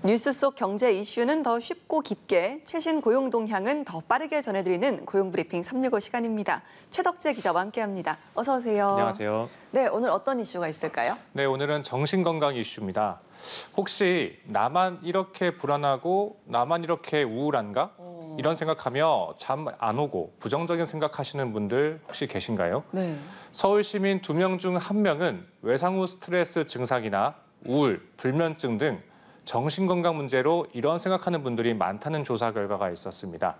뉴스 속 경제 이슈는 더 쉽고 깊게, 최신 고용 동향은 더 빠르게 전해드리는 고용브리핑 365 시간입니다. 최덕재 기자와 함께합니다. 어서 오세요. 안녕하세요. 네, 오늘 어떤 이슈가 있을까요? 네, 오늘은 정신건강 이슈입니다. 혹시 나만 이렇게 불안하고 나만 이렇게 우울한가? 이런 생각하며 잠 안 오고 부정적인 생각하시는 분들 혹시 계신가요? 네. 서울 시민 2명 중 1명은 외상 후 스트레스 증상이나 우울, 불면증 등 정신건강 문제로 이런 생각하는 분들이 많다는 조사 결과가 있었습니다.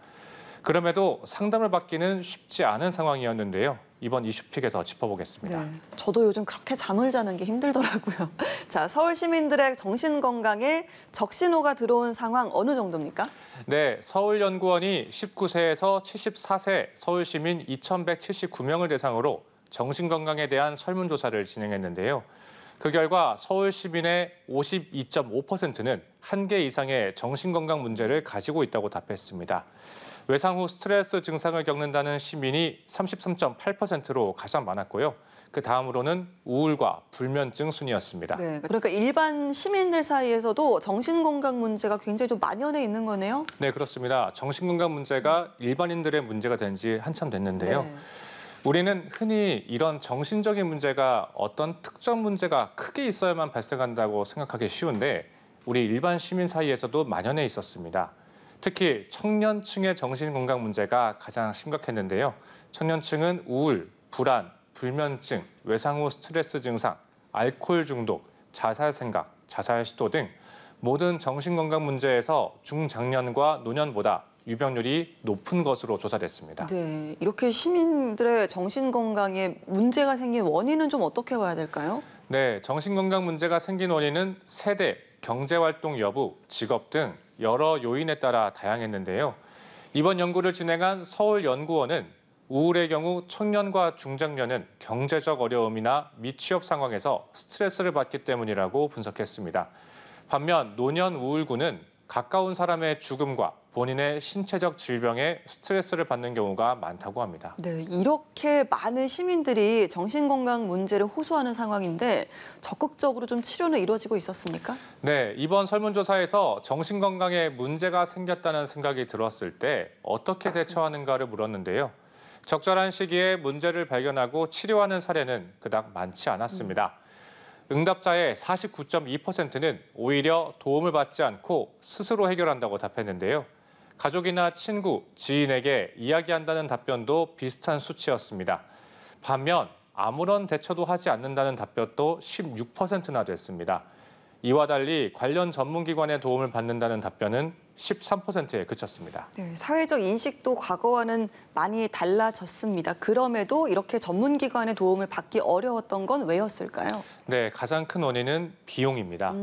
그럼에도 상담을 받기는 쉽지 않은 상황이었는데요. 이번 이슈픽에서 짚어보겠습니다. 네, 저도 요즘 그렇게 잠을 자는 게 힘들더라고요. 자, 서울 시민들의 정신건강에 적신호가 들어온 상황 어느 정도입니까? 네, 서울연구원이 19세에서 74세 서울 시민 2,179명을 대상으로 정신건강에 대한 설문조사를 진행했는데요. 그 결과 서울 시민의 52.5%는 한 개 이상의 정신건강 문제를 가지고 있다고 답했습니다. 외상 후 스트레스 증상을 겪는다는 시민이 33.8%로 가장 많았고요. 그 다음으로는 우울과 불면증 순이었습니다. 네, 그러니까 일반 시민들 사이에서도 정신건강 문제가 굉장히 좀 만연해 있는 거네요? 네, 그렇습니다. 정신건강 문제가 일반인들의 문제가 된 지 한참 됐는데요. 네. 우리는 흔히 이런 정신적인 문제가 어떤 특정 문제가 크게 있어야만 발생한다고 생각하기 쉬운데 우리 일반 시민 사이에서도 만연해 있었습니다. 특히 청년층의 정신건강 문제가 가장 심각했는데요. 청년층은 우울, 불안, 불면증, 외상 후 스트레스 증상, 알코올 중독, 자살 생각, 자살 시도 등 모든 정신건강 문제에서 중장년과 노년보다 유병률이 높은 것으로 조사됐습니다. 네, 이렇게 시민들의 정신건강에 문제가 생긴 원인은 좀 어떻게 봐야 될까요? 네, 정신건강 문제가 생긴 원인은 세대, 경제활동 여부, 직업 등 여러 요인에 따라 다양했는데요. 이번 연구를 진행한 서울연구원은 우울의 경우 청년과 중장년은 경제적 어려움이나 미취업 상황에서 스트레스를 받기 때문이라고 분석했습니다. 반면 노년 우울군은 가까운 사람의 죽음과 본인의 신체적 질병에 스트레스를 받는 경우가 많다고 합니다. 네, 이렇게 많은 시민들이 정신건강 문제를 호소하는 상황인데 적극적으로 좀 치료는 이루어지고 있었습니까? 네, 이번 설문조사에서 정신건강에 문제가 생겼다는 생각이 들었을 때 어떻게 대처하는가를 물었는데요. 적절한 시기에 문제를 발견하고 치료하는 사례는 그닥 많지 않았습니다. 응답자의 49.2%는 오히려 도움을 받지 않고 스스로 해결한다고 답했는데요. 가족이나 친구, 지인에게 이야기한다는 답변도 비슷한 수치였습니다. 반면 아무런 대처도 하지 않는다는 답변도 16%나 됐습니다. 이와 달리 관련 전문기관의 도움을 받는다는 답변은 13%에 그쳤습니다. 네, 사회적 인식도 과거와는 많이 달라졌습니다. 그럼에도 이렇게 전문기관의 도움을 받기 어려웠던 건 왜였을까요? 네, 가장 큰 원인은 비용입니다.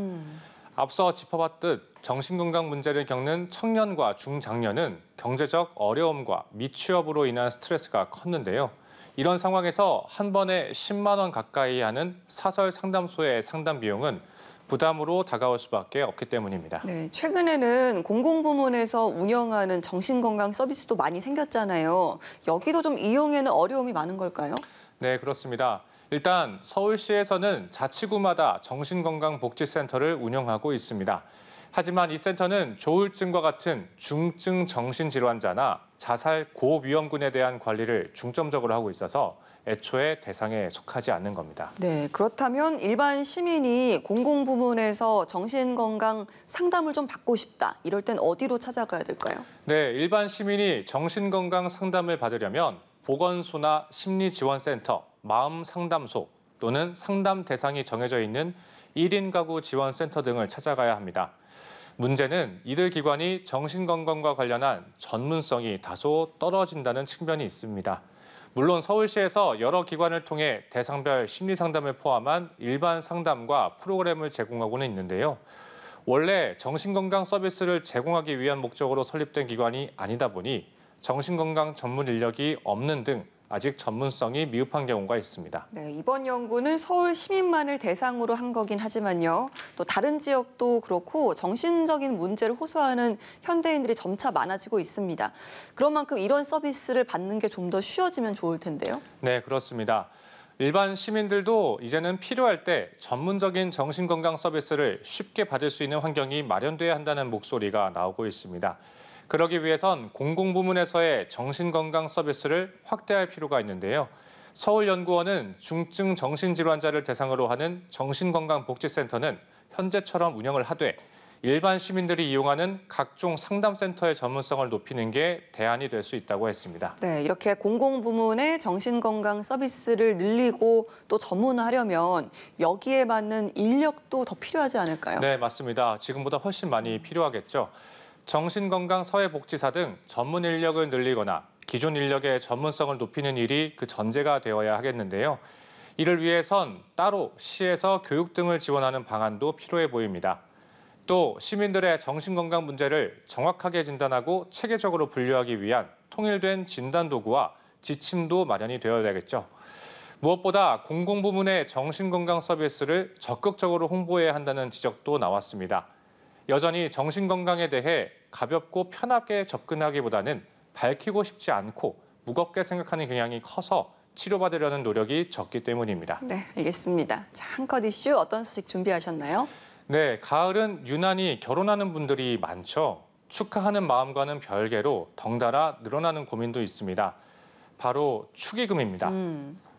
앞서 짚어봤듯 정신건강 문제를 겪는 청년과 중장년은 경제적 어려움과 미취업으로 인한 스트레스가 컸는데요. 이런 상황에서 한 번에 10만 원 가까이 하는 사설 상담소의 상담 비용은 부담으로 다가올 수밖에 없기 때문입니다. 네, 최근에는 공공부문에서 운영하는 정신건강 서비스도 많이 생겼잖아요. 여기도 좀 이용에는 어려움이 많은 걸까요? 네, 그렇습니다. 일단 서울시에서는 자치구마다 정신건강복지센터를 운영하고 있습니다. 하지만 이 센터는 조울증과 같은 중증 정신질환자나 자살 고위험군에 대한 관리를 중점적으로 하고 있어서 애초에 대상에 속하지 않는 겁니다. 네, 그렇다면 일반 시민이 공공부문에서 정신건강 상담을 좀 받고 싶다. 이럴 땐 어디로 찾아가야 될까요? 네, 일반 시민이 정신건강 상담을 받으려면 보건소나 심리지원센터, 마음상담소 또는 상담 대상이 정해져 있는 1인 가구 지원센터 등을 찾아가야 합니다. 문제는 이들 기관이 정신건강과 관련한 전문성이 다소 떨어진다는 측면이 있습니다. 물론 서울시에서 여러 기관을 통해 대상별 심리상담을 포함한 일반 상담과 프로그램을 제공하고는 있는데요. 원래 정신건강 서비스를 제공하기 위한 목적으로 설립된 기관이 아니다 보니 정신건강 전문 인력이 없는 등 아직 전문성이 미흡한 경우가 있습니다. 네, 이번 연구는 서울 시민만을 대상으로 한 거긴 하지만요. 또 다른 지역도 그렇고 정신적인 문제를 호소하는 현대인들이 점차 많아지고 있습니다. 그런 만큼 이런 서비스를 받는 게 좀 더 쉬워지면 좋을 텐데요. 네, 그렇습니다. 일반 시민들도 이제는 필요할 때 전문적인 정신건강 서비스를 쉽게 받을 수 있는 환경이 마련돼야 한다는 목소리가 나오고 있습니다. 그러기 위해선 공공부문에서의 정신건강 서비스를 확대할 필요가 있는데요. 서울연구원은 중증 정신질환자를 대상으로 하는 정신건강복지센터는 현재처럼 운영을 하되 일반 시민들이 이용하는 각종 상담센터의 전문성을 높이는 게 대안이 될 수 있다고 했습니다. 네, 이렇게 공공부문의 정신건강 서비스를 늘리고 또 전문화하려면 여기에 맞는 인력도 더 필요하지 않을까요? 네, 맞습니다. 지금보다 훨씬 많이 필요하겠죠. 정신건강 사회복지사 등 전문 인력을 늘리거나 기존 인력의 전문성을 높이는 일이 그 전제가 되어야 하겠는데요. 이를 위해선 따로 시에서 교육 등을 지원하는 방안도 필요해 보입니다. 또 시민들의 정신건강 문제를 정확하게 진단하고 체계적으로 분류하기 위한 통일된 진단 도구와 지침도 마련이 되어야 되겠죠. 무엇보다 공공부문의 정신건강 서비스를 적극적으로 홍보해야 한다는 지적도 나왔습니다. 여전히 정신건강에 대해 가볍고 편하게 접근하기보다는 밝히고 싶지 않고 무겁게 생각하는 경향이 커서 치료받으려는 노력이 적기 때문입니다. 네, 알겠습니다. 자, 한컷 이슈 어떤 소식 준비하셨나요? 네, 가을은 유난히 결혼하는 분들이 많죠. 축하하는 마음과는 별개로 덩달아 늘어나는 고민도 있습니다. 바로 축의금입니다.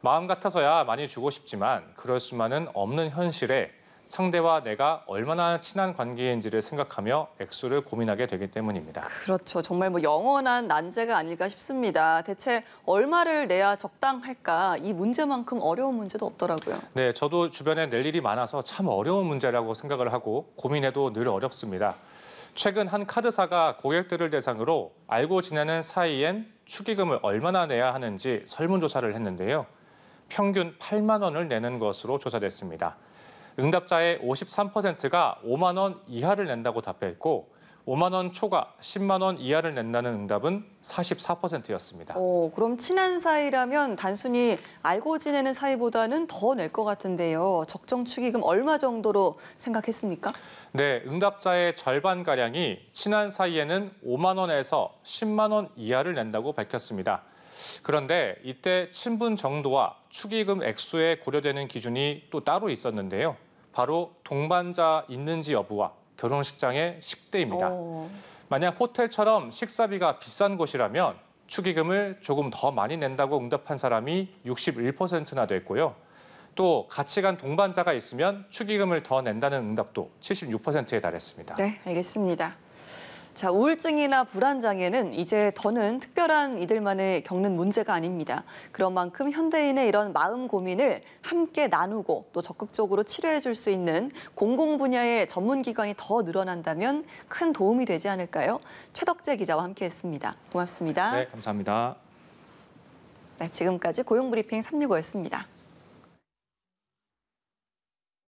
마음 같아서야 많이 주고 싶지만 그럴 수만은 없는 현실에 상대와 내가 얼마나 친한 관계인지를 생각하며 액수를 고민하게 되기 때문입니다. 그렇죠. 정말 영원한 난제가 아닐까 싶습니다. 대체 얼마를 내야 적당할까? 이 문제만큼 어려운 문제도 없더라고요. 네, 저도 주변에 낼 일이 많아서 참 어려운 문제라고 생각을 하고 고민해도 늘 어렵습니다. 최근 한 카드사가 고객들을 대상으로 알고 지내는 사이엔 축의금을 얼마나 내야 하는지 설문조사를 했는데요. 평균 8만 원을 내는 것으로 조사됐습니다. 응답자의 53%가 5만 원 이하를 낸다고 답했고 5만 원 초과 10만 원 이하를 낸다는 응답은 44%였습니다. 그럼 친한 사이라면 단순히 알고 지내는 사이보다는 더 낼 것 같은데요. 적정 축의금 얼마 정도로 생각했습니까? 네, 응답자의 절반가량이 친한 사이에는 5만 원에서 10만 원 이하를 낸다고 밝혔습니다. 그런데 이때 친분 정도와 축의금 액수에 고려되는 기준이 또 따로 있었는데요. 바로 동반자 있는지 여부와 결혼식장의 식대입니다. 만약 호텔처럼 식사비가 비싼 곳이라면 축의금을 조금 더 많이 낸다고 응답한 사람이 61%나 됐고요. 또 같이 간 동반자가 있으면 축의금을 더 낸다는 응답도 76%에 달했습니다. 네, 알겠습니다. 자, 우울증이나 불안장애는 이제 더는 특별한 이들만의 겪는 문제가 아닙니다. 그런 만큼 현대인의 이런 마음 고민을 함께 나누고 또 적극적으로 치료해 줄 수 있는 공공 분야의 전문기관이 더 늘어난다면 큰 도움이 되지 않을까요? 최덕재 기자와 함께했습니다. 고맙습니다. 네, 감사합니다. 네, 지금까지 고용브리핑 365였습니다.